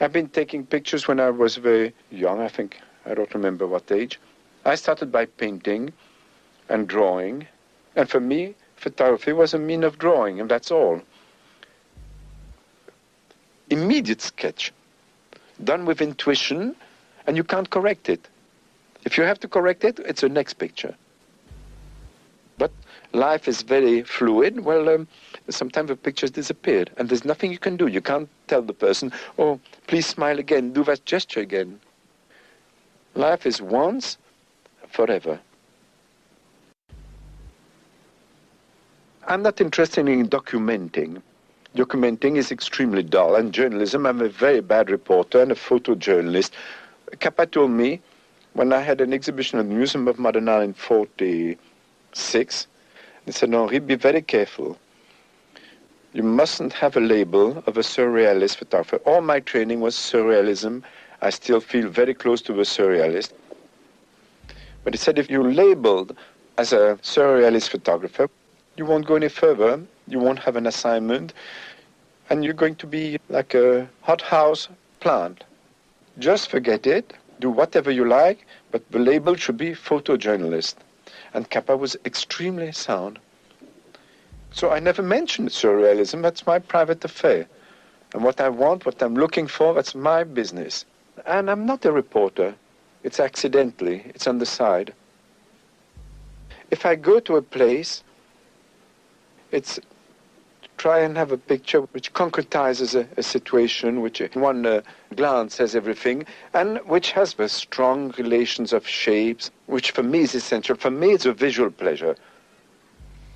I've been taking pictures when I was very young, I think. I don't remember what age. I started by painting and drawing. And for me, photography was a mean of drawing, and that's all. Immediate sketch, done with intuition, and you can't correct it. If you have to correct it, it's the next picture. But life is very fluid. Well, sometimes the pictures disappeared, and there's nothing you can do. You can't tell the person, oh, please smile again, do that gesture again. Life is once, forever. I'm not interested in documenting. Documenting is extremely dull, and journalism, I'm a very bad reporter and a photojournalist. Capa told me, when I had an exhibition at the Museum of Modern Art in 1946, he said, Henri, be very careful. You mustn't have a label of a surrealist photographer. All my training was surrealism. I still feel very close to a surrealist. But he said, if you're labeled as a surrealist photographer, you won't go any further, you won't have an assignment, and you're going to be like a hothouse plant. Just forget it, do whatever you like, but the label should be photojournalist. And Capa was extremely sound. So I never mentioned surrealism, that's my private affair. And what I want, what I'm looking for, that's my business. And I'm not a reporter. It's accidentally, it's on the side. If I go to a place, it's try and have a picture which concretizes a situation, which in one glance has everything, and which has the strong relations of shapes, which for me is essential. For me, it's a visual pleasure.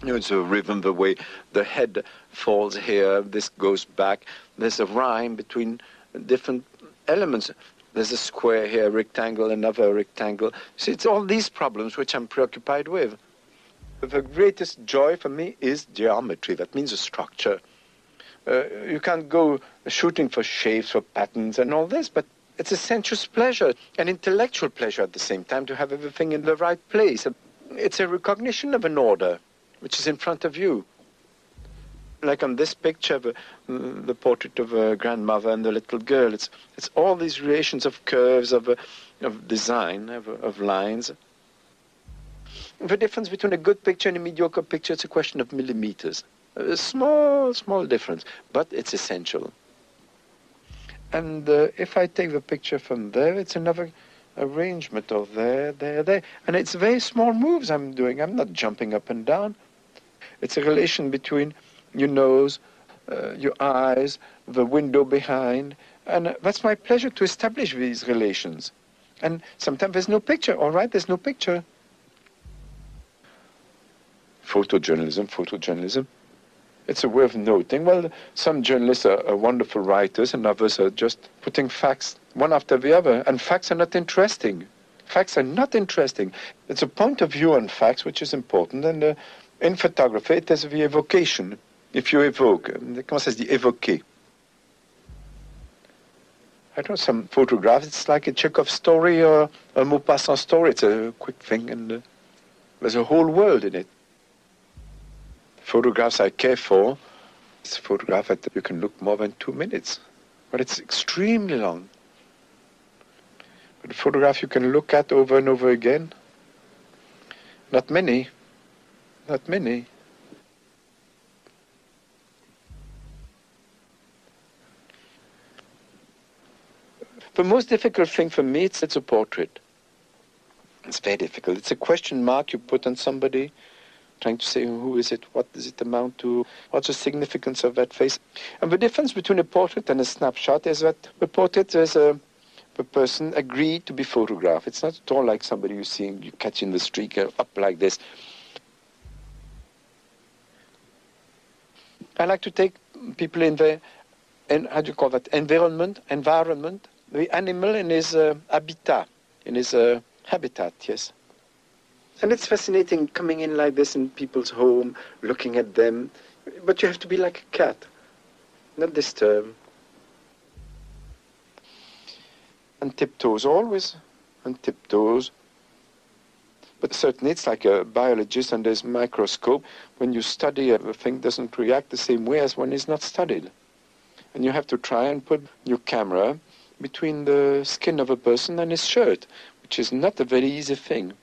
You know, it's a rhythm, the way the head falls here, this goes back. There's a rhyme between different elements. There's a square here, a rectangle, another rectangle. See, it's all these problems which I'm preoccupied with. The greatest joy for me is geometry. That means a structure. You can't go shooting for shapes, for patterns and all this, but it's a sensuous pleasure, an intellectual pleasure at the same time to have everything in the right place. It's a recognition of an order which is in front of you. Like on this picture, the portrait of a grandmother and the little girl, it's all these relations of curves, of design, of lines. The difference between a good picture and a mediocre picture, it's a question of millimeters. A small, small difference, but it's essential. And if I take the picture from there, it's another arrangement of there, there, there. And it's very small moves I'm doing. I'm not jumping up and down. It's a relation between your nose, your eyes, the window behind. And that's my pleasure, to establish these relations. And sometimes there's no picture. All right, there's no picture. Photojournalism. It's worth noting. Well, some journalists are wonderful writers and others are just putting facts one after the other. And facts are not interesting. Facts are not interesting. It's a point of view on facts which is important. And in photography, it is the evocation. If you evoke, comment ça se dit, évoquer. I know some photographs, it's like a Chekhov story or a Maupassant story. It's a quick thing and there's a whole world in it. Photographs I care for, it's a photograph that you can look more than 2 minutes, but it's extremely long. But a photograph you can look at over and over again, not many. The most difficult thing for me, it's a portrait. It's very difficult. It's a question mark you put on somebody, trying to say, who is it? What does it amount to? What's the significance of that face? And the difference between a portrait and a snapshot is that the portrait is the person agreed to be photographed. It's not at all like somebody you see, you catch in the street, up like this. I like to take people in the, how do you call that, environment, the animal in his habitat, yes. And it's fascinating coming in like this in people's home, looking at them. But you have to be like a cat, not disturb. On tiptoes, always on tiptoes. But certainly it's like a biologist under his microscope. When you study, the thing doesn't react the same way as when it's not studied. And you have to try and put your camera between the skin of a person and his shirt, which is not a very easy thing.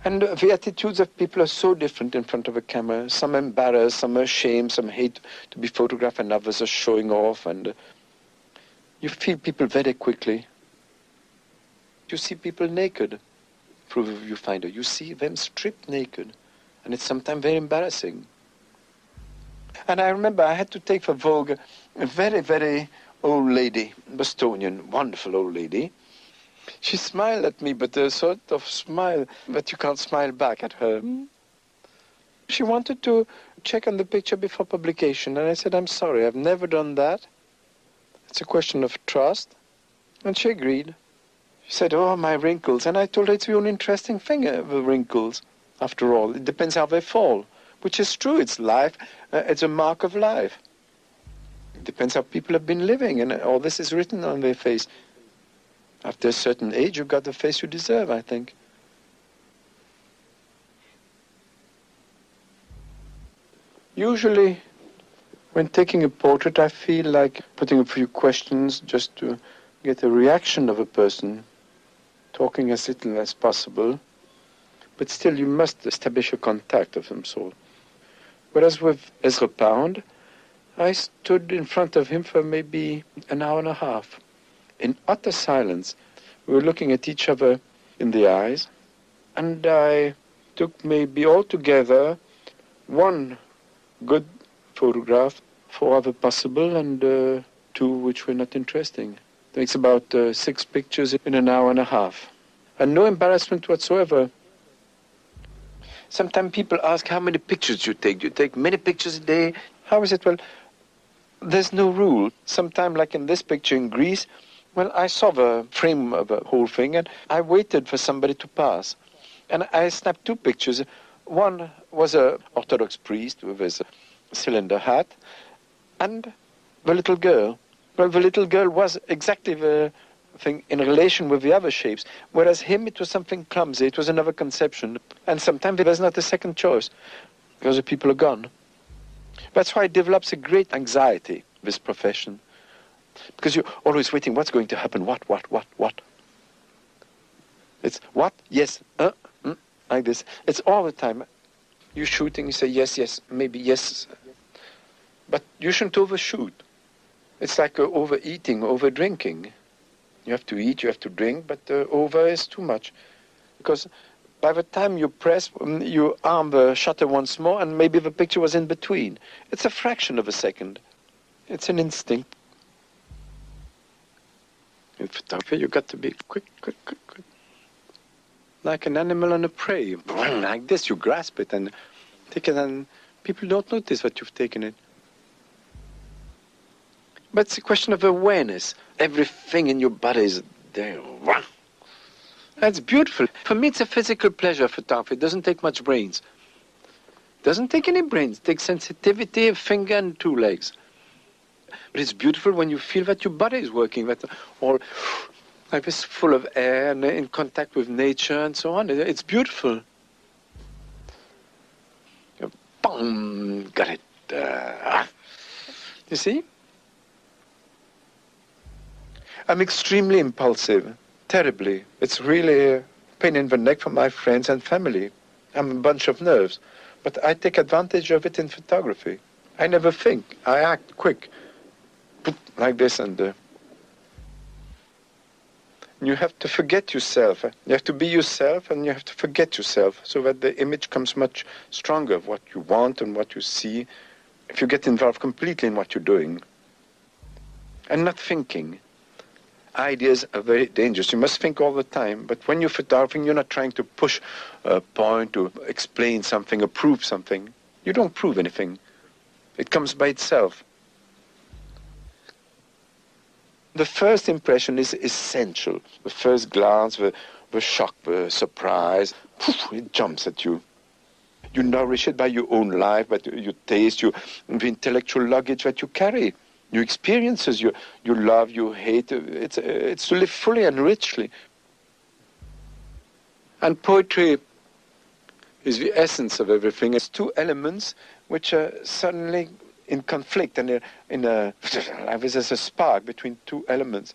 And the attitudes of people are so different in front of a camera. Some are embarrassed, some are ashamed, some hate to be photographed, and others are showing off. And you feel people very quickly. You see people naked through the viewfinder. You see them stripped naked. And it's sometimes very embarrassing. And I remember I had to take for Vogue a very, very old lady, Bostonian, wonderful old lady. She smiled at me, but a sort of smile that you can't smile back at her. She wanted to check on the picture before publication, and I said, I'm sorry, I've never done that. It's a question of trust. And she agreed. She said, oh, my wrinkles. And I told her it's the only interesting thing, the wrinkles. After all, it depends how they fall, which is true. It's life. It's a mark of life. It depends how people have been living, and all this is written on their face. After a certain age, you've got the face you deserve, I think. Usually, when taking a portrait, I feel like putting a few questions just to get a reaction of a person, talking as little as possible. But still, you must establish a contact of some sort. Whereas with Ezra Pound, I stood in front of him for maybe an hour and a half. In utter silence, we were looking at each other in the eyes, and I took maybe altogether one good photograph, 4 other possible, and 2 which were not interesting. It's about 6 pictures in an hour and a half, and no embarrassment whatsoever. Sometimes people ask how many pictures you take. Do you take many pictures a day? How is it? Well, there's no rule. Sometimes, like in this picture in Greece, well, I saw the frame of the whole thing, and I waited for somebody to pass. And I snapped 2 pictures. One was an Orthodox priest with his cylinder hat, and the little girl. Well, the little girl was exactly the thing in relation with the other shapes, whereas him, it was something clumsy. It was another conception. And sometimes there's not a second choice, because the people are gone. That's why it develops a great anxiety, this profession. Because you're always waiting, what's going to happen? What? It's what? Yes. Like this. It's all the time. You're shooting, you say yes, maybe yes. But you shouldn't overshoot. It's like overeating, overdrinking. You have to eat, you have to drink, but over is too much. Because by the time you press, you arm the shutter once more, and maybe the picture was in between. It's a fraction of a second. It's an instinct. In photography, you've got to be quick. Like an animal on a prey. Like this, you grasp it and take it, and people don't notice that you've taken it. But it's a question of awareness. Everything in your body is there. That's beautiful. For me, it's a physical pleasure, photography. It doesn't take much brains. It doesn't take any brains. It takes sensitivity, a finger, and 2 legs. But it's beautiful when you feel that your body is working, that all like this, full of air and in contact with nature and so on. It's beautiful. Boom, got it. You see? I'm extremely impulsive, terribly. It's really a pain in the neck for my friends and family. I'm a bunch of nerves, but I take advantage of it in photography. I never think. I act quick, like this, and you have to forget yourself. You have to be yourself, and you have to forget yourself, so that the image comes much stronger of what you want and what you see, if you get involved completely in what you're doing, and not thinking. Ideas are very dangerous. You must think all the time, but when you're photographing, you're not trying to push a point, to explain something, or prove something. You don't prove anything. It comes by itself. The first impression is essential. The first glance, the shock, the surprise, it jumps at you. You nourish it by your own life, by your taste, the intellectual luggage that you carry. Your experiences, your love, your hate, it's to live fully and richly. And poetry is the essence of everything. It's 2 elements which are suddenly in conflict and there's a spark between two elements.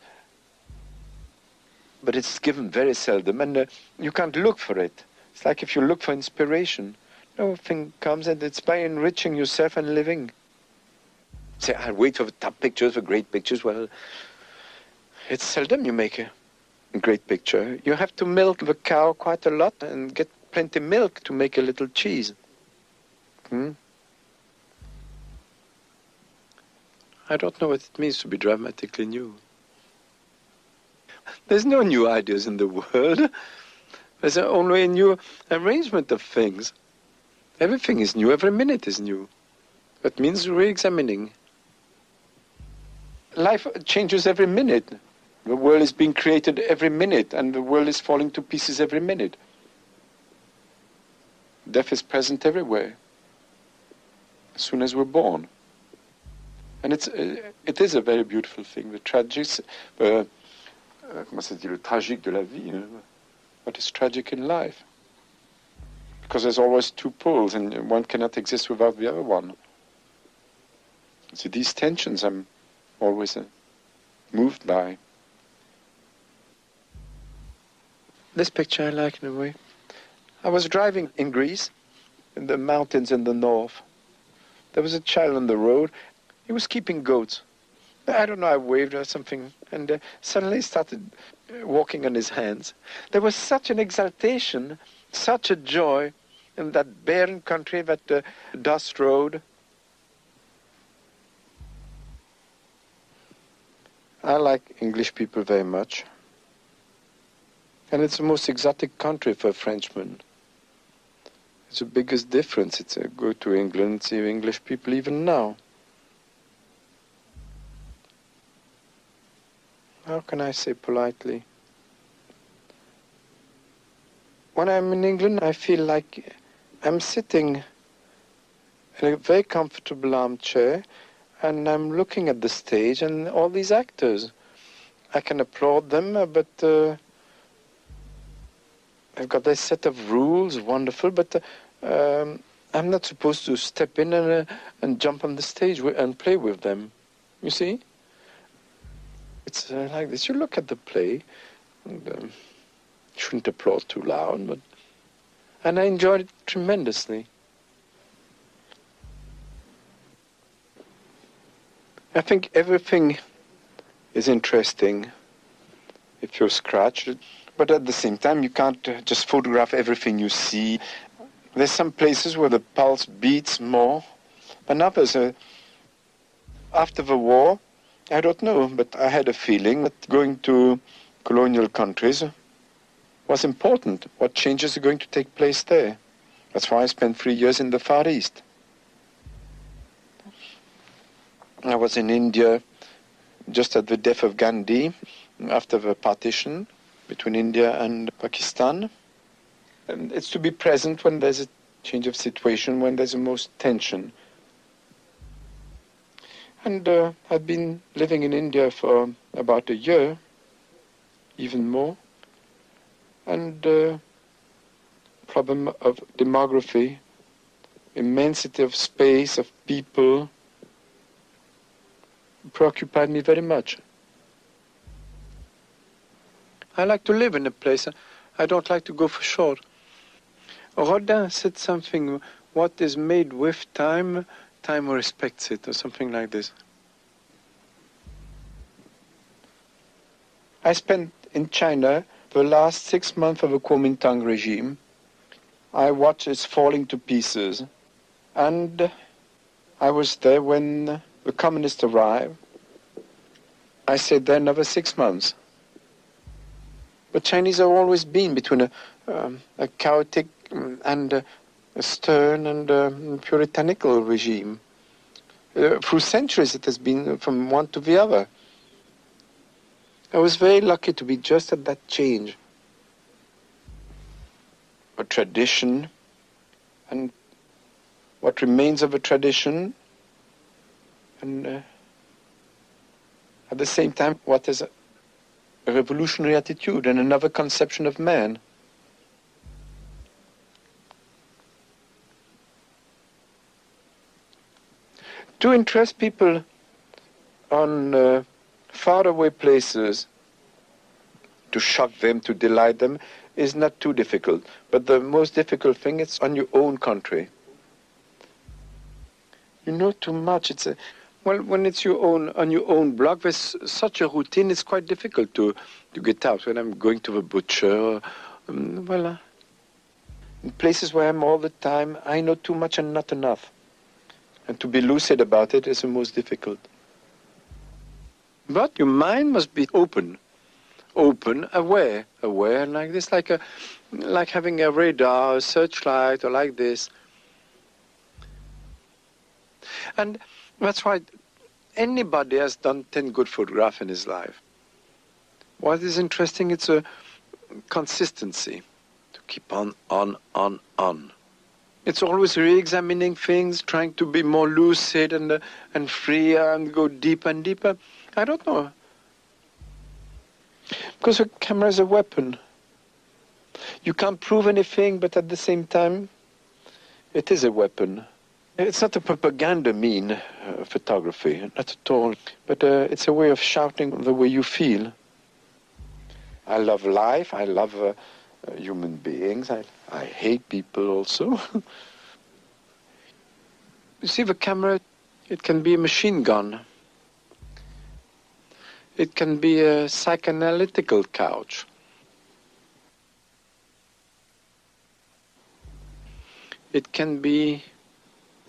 But it's given very seldom, and you can't look for it. It's like if you look for inspiration, nothing comes, and it's by enriching yourself and living. Say, I'll wait for the top pictures, for great pictures. Well, it's seldom you make a great picture. You have to milk the cow quite a lot and get plenty of milk to make a little cheese. I don't know what it means to be dramatically new. There's no new ideas in the world. There's only a new arrangement of things. Everything is new, every minute is new. That means re-examining. Life changes every minute. The world is being created every minute, and the world is falling to pieces every minute. Death is present everywhere, as soon as we're born. And it is a very beautiful thing. The tragic, comment ça dit, le tragique de la vie, what is tragic in life? Because there's always two poles, and one cannot exist without the other one. So these tensions I'm always moved by. This picture I like in a way. I was driving in Greece, in the mountains in the north. There was a child on the road. He was keeping goats. I don't know, I waved or something, and suddenly he started walking on his hands. There was such an exaltation, such a joy in that barren country, that dust road. I like English people very much. And it's the most exotic country for a Frenchman. It's the biggest difference. It's go to England, see English people even now. How can I say politely? When I'm in England, I feel like I'm sitting in a very comfortable armchair, and I'm looking at the stage and all these actors. I can applaud them, but I've got this set of rules, wonderful, but I'm not supposed to step in and jump on the stage and play with them. You see? It's like this. You look at the play, and you shouldn't applaud too loud, and I enjoyed it tremendously. I think everything is interesting if you're scratched, but at the same time you can't just photograph everything you see. There's some places where the pulse beats more, and others, after the war, I don't know, but I had a feeling that going to colonial countries was important. What changes are going to take place there? That's why I spent 3 years in the Far East. I was in India just at the death of Gandhi, after the partition between India and Pakistan. And it's to be present when there's a change of situation, when there's the most tension. And I've been living in India for about a year, even more. And problem of demography, immensity of space, of people, preoccupied me very much. I like to live in a place. I don't like to go for short. Rodin said something, what is made with time, time respects it, or something like this. I spent in China the last 6 months of the Kuomintang regime. I watched it falling to pieces. And I was there when the communists arrived. I stayed there another 6 months. The Chinese have always been between a chaotic and a stern and puritanical regime. Through centuries it has been from one to the other. I was very lucky to be just at that change. A tradition, and what remains of a tradition, and at the same time, what is a revolutionary attitude and another conception of man. To interest people on faraway places, to shock them, to delight them, is not too difficult. But the most difficult thing is on your own country. You know too much. Well, when it's on your own block, there's such a routine, it's quite difficult to get out. When I'm going to the butcher, in places where I'm all the time, I know too much and not enough. And to be lucid about it is the most difficult. But your mind must be open, aware like this, like having a radar, a searchlight, or like this. And that's why anybody has done 10 good photographs in his life. What is interesting, it's a consistency, to keep on. It's always re-examining things, trying to be more lucid and free and go deeper and deeper. I don't know. Because a camera is a weapon. You can't prove anything, but at the same time, it is a weapon. It's not a propaganda mean, photography, not at all. But it's a way of shouting the way you feel. I love life. I love human beings. I hate people also. You see, the camera, it can be a machine gun. It can be a psychoanalytical couch. It can be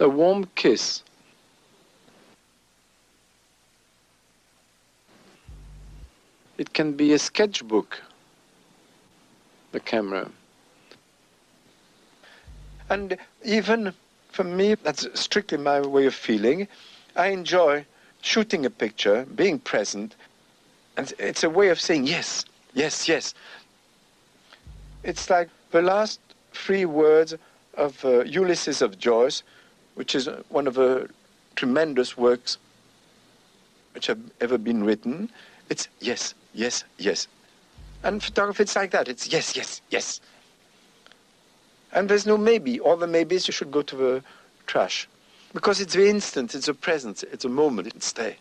a warm kiss. It can be a sketchbook, the camera. And even for me, that's strictly my way of feeling. I enjoy shooting a picture, being present, and it's a way of saying yes, yes, yes. It's like the last 3 words of Ulysses of Joyce, which is one of the tremendous works which have ever been written. It's yes, yes, yes. And photography, it's like that. It's yes, yes, yes. And there's no maybe. All the maybes, you should go to the trash. Because it's the instant, it's a presence, it's a moment, it's there.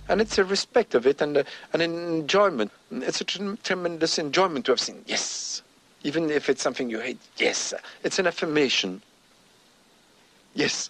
And it's a respect of it and an enjoyment. It's a tremendous enjoyment to have seen yes. Even if it's something you hate, yes. It's an affirmation. Yes.